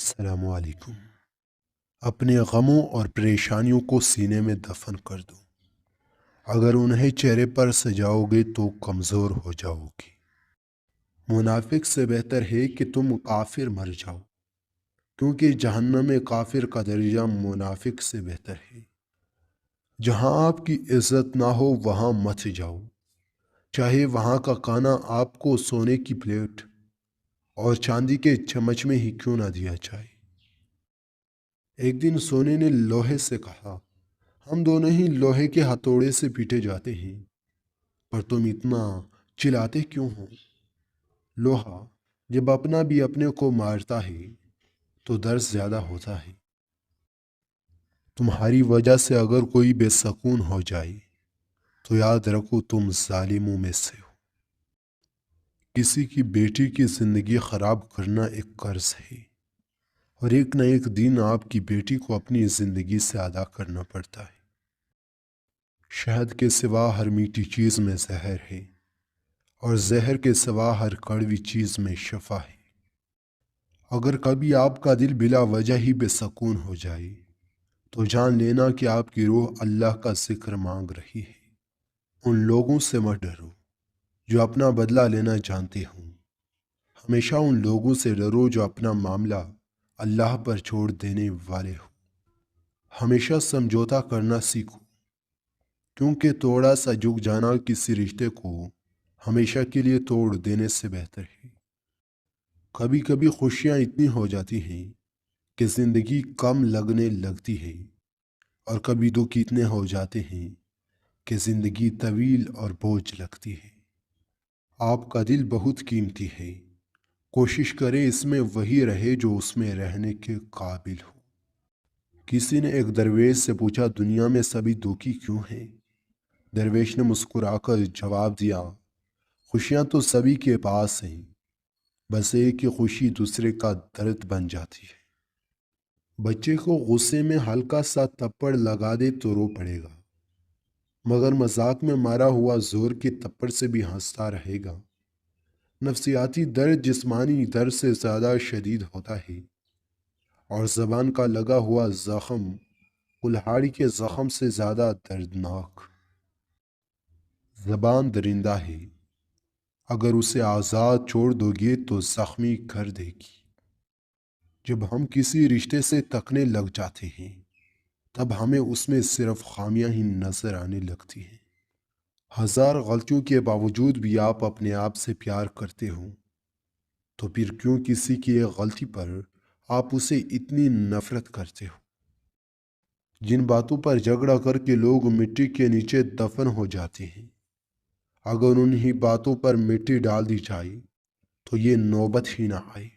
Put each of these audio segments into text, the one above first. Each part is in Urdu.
السلام علیکم۔ اپنے غموں اور پریشانیوں کو سینے میں دفن کر دو۔ اگر انہیں چہرے پر سجاؤ گے تو کمزور ہو جاؤ گی۔ منافق سے بہتر ہے کہ تم کافر مر جاؤ، کیونکہ جہنم میں کافر کا درجہ منافق سے بہتر ہے۔ جہاں آپ کی عزت نہ ہو وہاں مت جاؤ، چاہے وہاں کا کھانا آپ کو سونے کی پلیٹ اور چاندی کے چمچ میں ہی کیوں نہ دیا جائے۔ ایک دن سونے نے لوہے سے کہا، ہم دونوں ہی لوہے کے ہتھوڑے سے پیٹے جاتے ہیں، پر تم اتنا چلاتے کیوں ہو؟ لوہا جب اپنا بھی اپنے کو مارتا ہے تو درد زیادہ ہوتا ہے۔ تمہاری وجہ سے اگر کوئی بے سکون ہو جائے تو یاد رکھو تم ظالموں میں سے ہو۔ کسی کی بیٹی کی زندگی خراب کرنا ایک قرض ہے، اور ایک نہ ایک دن آپ کی بیٹی کو اپنی زندگی سے ادا کرنا پڑتا ہے۔ شہد کے سوا ہر میٹھی چیز میں زہر ہے، اور زہر کے سوا ہر کڑوی چیز میں شفا ہے۔ اگر کبھی آپ کا دل بلا وجہ ہی بے سکون ہو جائے تو جان لینا کہ آپ کی روح اللہ کا ذکر مانگ رہی ہے۔ ان لوگوں سے مت ڈرو جو اپنا بدلہ لینا جانتے ہوں، ہمیشہ ان لوگوں سے ڈرو جو اپنا معاملہ اللہ پر چھوڑ دینے والے ہوں۔ ہمیشہ سمجھوتا کرنا سیکھو، کیونکہ تھوڑا سا جھک جانا کسی رشتے کو ہمیشہ کے لیے توڑ دینے سے بہتر ہے۔ کبھی کبھی خوشیاں اتنی ہو جاتی ہیں کہ زندگی کم لگنے لگتی ہے، اور کبھی دکھ اتنے ہو جاتے ہیں کہ زندگی طویل اور بوجھ لگتی ہے۔ آپ کا دل بہت قیمتی ہے، کوشش کریں اس میں وہی رہے جو اس میں رہنے کے قابل ہو۔ کسی نے ایک درویش سے پوچھا، دنیا میں سبھی دکھی کیوں ہیں؟ درویش نے مسکرا کر جواب دیا، خوشیاں تو سبھی کے پاس ہیں، بس ایک ہی خوشی دوسرے کا درد بن جاتی ہے۔ بچے کو غصے میں ہلکا سا تھپڑ لگا دے تو رو پڑے گا، مگر مذاق میں مارا ہوا زور کے تھپڑ سے بھی ہنستا رہے گا۔ نفسیاتی درد جسمانی درد سے زیادہ شدید ہوتا ہے، اور زبان کا لگا ہوا زخم کلہاڑی کے زخم سے زیادہ دردناک۔ زبان درندہ ہے، اگر اسے آزاد چھوڑ دو گے تو زخمی کر دے گی۔ جب ہم کسی رشتے سے تکنے لگ جاتے ہیں تب ہمیں اس میں صرف خامیاں ہی نظر آنے لگتی ہیں۔ ہزار غلطیوں کے باوجود بھی آپ اپنے آپ سے پیار کرتے ہو، تو پھر کیوں کسی کی ایک غلطی پر آپ اسے اتنی نفرت کرتے ہو؟ جن باتوں پر جھگڑا کر کے لوگ مٹی کے نیچے دفن ہو جاتے ہیں، اگر انہی باتوں پر مٹی ڈال دی جائے تو یہ نوبت ہی نہ آئے۔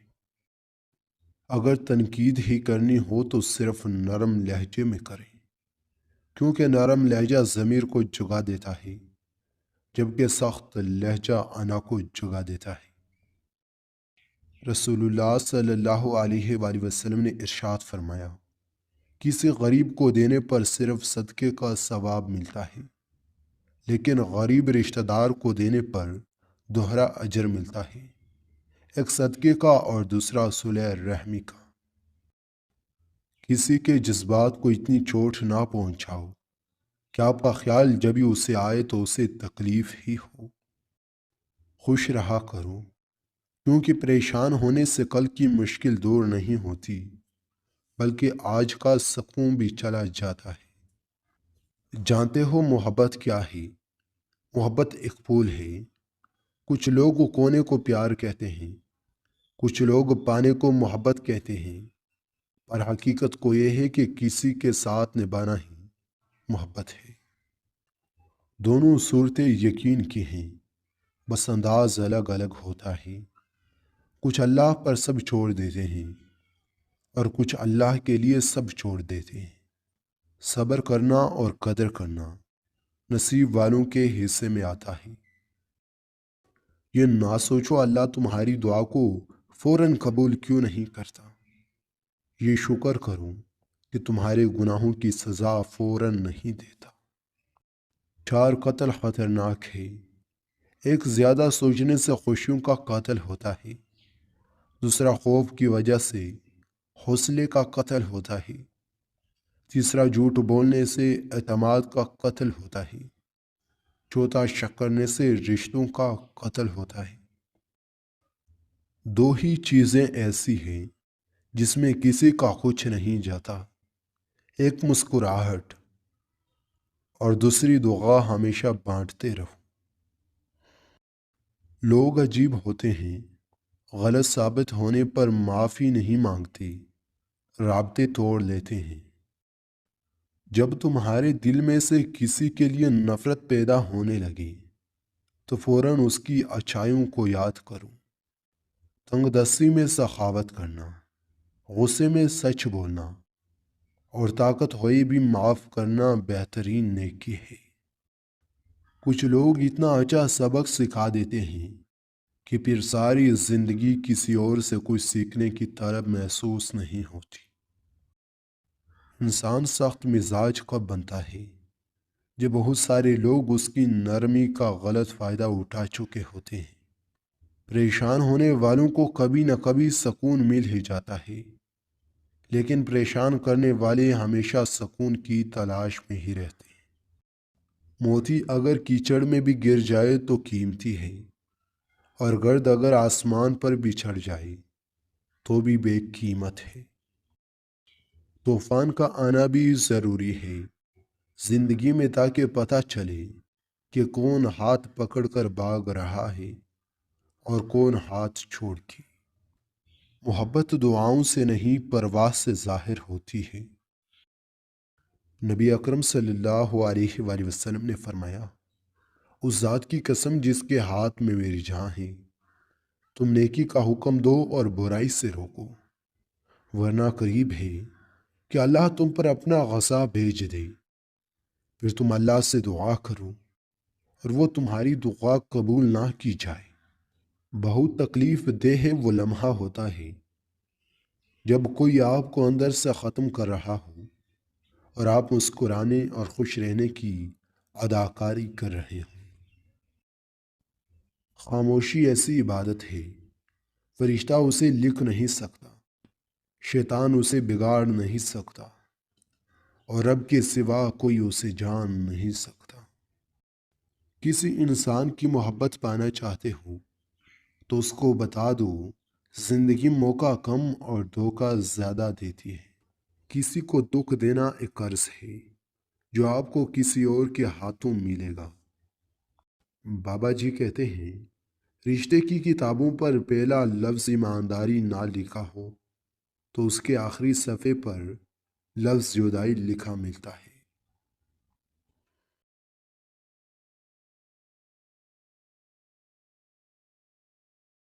اگر تنقید ہی کرنی ہو تو صرف نرم لہجے میں کریں، کیونکہ نرم لہجہ ضمیر کو جگا دیتا ہے، جبکہ سخت لہجہ انا کو جگا دیتا ہے۔ رسول اللہ صلی اللہ علیہ وآلہ وسلم نے ارشاد فرمایا، کسی غریب کو دینے پر صرف صدقے کا ثواب ملتا ہے، لیکن غریب رشتہ دار کو دینے پر دوہرا اجر ملتا ہے، ایک صدقے کا اور دوسرا صلح رحمی کا۔ کسی کے جذبات کو اتنی چوٹ نہ پہنچاؤ کہ آپ کا خیال جب ہی اسے آئے تو اسے تکلیف ہی ہو۔ خوش رہا کرو، کیونکہ پریشان ہونے سے کل کی مشکل دور نہیں ہوتی، بلکہ آج کا سکون بھی چلا جاتا ہے۔ جانتے ہو محبت کیا ہے؟ محبت ایک پھول ہے۔ کچھ لوگ کونے کو پیار کہتے ہیں، کچھ لوگ پانے کو محبت کہتے ہیں، پر حقیقت کو یہ ہے کہ کسی کے ساتھ نبھانا ہی محبت ہے۔ دونوں صورتیں یقین کی ہیں، بس انداز الگ الگ ہوتا ہے۔ کچھ اللہ پر سب چھوڑ دیتے ہیں، اور کچھ اللہ کے لیے سب چھوڑ دیتے ہیں۔ صبر کرنا اور قدر کرنا نصیب والوں کے حصے میں آتا ہے۔ یہ نہ سوچو اللہ تمہاری دعا کو فوراً قبول کیوں نہیں کرتا، یہ شکر کرو کہ تمہارے گناہوں کی سزا فوراً نہیں دیتا۔ 4 قتل خطرناک ہے۔ ایک، زیادہ سوچنے سے خوشیوں کا قتل ہوتا ہے۔ دوسرا، خوف کی وجہ سے حوصلے کا قتل ہوتا ہے، تیسرا جھوٹ بولنے سے اعتماد کا قتل ہوتا ہے، چوتھا شک کرنے سے رشتوں کا قتل ہوتا ہے۔ دو ہی چیزیں ایسی ہیں جس میں کسی کا کچھ نہیں جاتا، ایک مسکراہٹ اور دوسری دعا ہمیشہ بانٹتے رہو۔ لوگ عجیب ہوتے ہیں، غلط ثابت ہونے پر معافی نہیں مانگتے، رابطے توڑ لیتے ہیں۔ جب تمہارے دل میں سے کسی کے لیے نفرت پیدا ہونے لگے تو فوراً اس کی اچھائیوں کو یاد کرو۔ تنگ دستی میں سخاوت کرنا، غصے میں سچ بولنا اور طاقت ہوئی بھی معاف کرنا بہترین نیکی ہے۔ کچھ لوگ اتنا اچھا سبق سکھا دیتے ہیں کہ پھر ساری زندگی کسی اور سے کچھ سیکھنے کی طلب محسوس نہیں ہوتی۔ انسان سخت مزاج کب بنتا ہے جب بہت سارے لوگ اس کی نرمی کا غلط فائدہ اٹھا چکے ہوتے ہیں۔ پریشان ہونے والوں کو کبھی نہ کبھی سکون مل ہی جاتا ہے، لیکن پریشان کرنے والے ہمیشہ سکون کی تلاش میں ہی رہتے ہیں۔ موتی اگر کیچڑ میں بھی گر جائے تو قیمتی ہے، اور گرد اگر آسمان پر بھی چھڑ جائے تو بھی بے قیمت ہے۔ طوفان کا آنا بھی ضروری ہے زندگی میں، تاکہ پتہ چلے کہ کون ہاتھ پکڑ کر بھاگ رہا ہے اور کون ہاتھ چھوڑ کے۔ محبت دعاؤں سے نہیں، پرواز سے ظاہر ہوتی ہے۔ نبی اکرم صلی اللہ علیہ وآلہ وسلم نے فرمایا، اس ذات کی قسم جس کے ہاتھ میں میری جان ہے، تم نیکی کا حکم دو اور برائی سے روکو، ورنہ قریب ہے کہ اللہ تم پر اپنا غضب بھیج دے۔ پھر تم اللہ سے دعا کرو اور وہ تمہاری دعا قبول نہ کی جائے۔ بہت تکلیف دہ وہ لمحہ ہوتا ہے جب کوئی آپ کو اندر سے ختم کر رہا ہو اور آپ مسکرانے اور خوش رہنے کی اداکاری کر رہے ہوں۔ خاموشی ایسی عبادت ہے، فرشتہ اسے لکھ نہیں سکتا، شیطان اسے بگاڑ نہیں سکتا، اور رب کے سوا کوئی اسے جان نہیں سکتا۔ کسی انسان کی محبت پانا چاہتے ہو تو اس کو بتا دو، زندگی موقع کم اور دھوکہ زیادہ دیتی ہے۔ کسی کو دکھ دینا ایک قرض ہے جو آپ کو کسی اور کے ہاتھوں ملے گا۔ بابا جی کہتے ہیں، رشتے کی کتابوں پر پہلا لفظ ایمانداری نہ لکھا ہو تو اس کے آخری صفحے پر لفظ جدائی لکھا ملتا ہے۔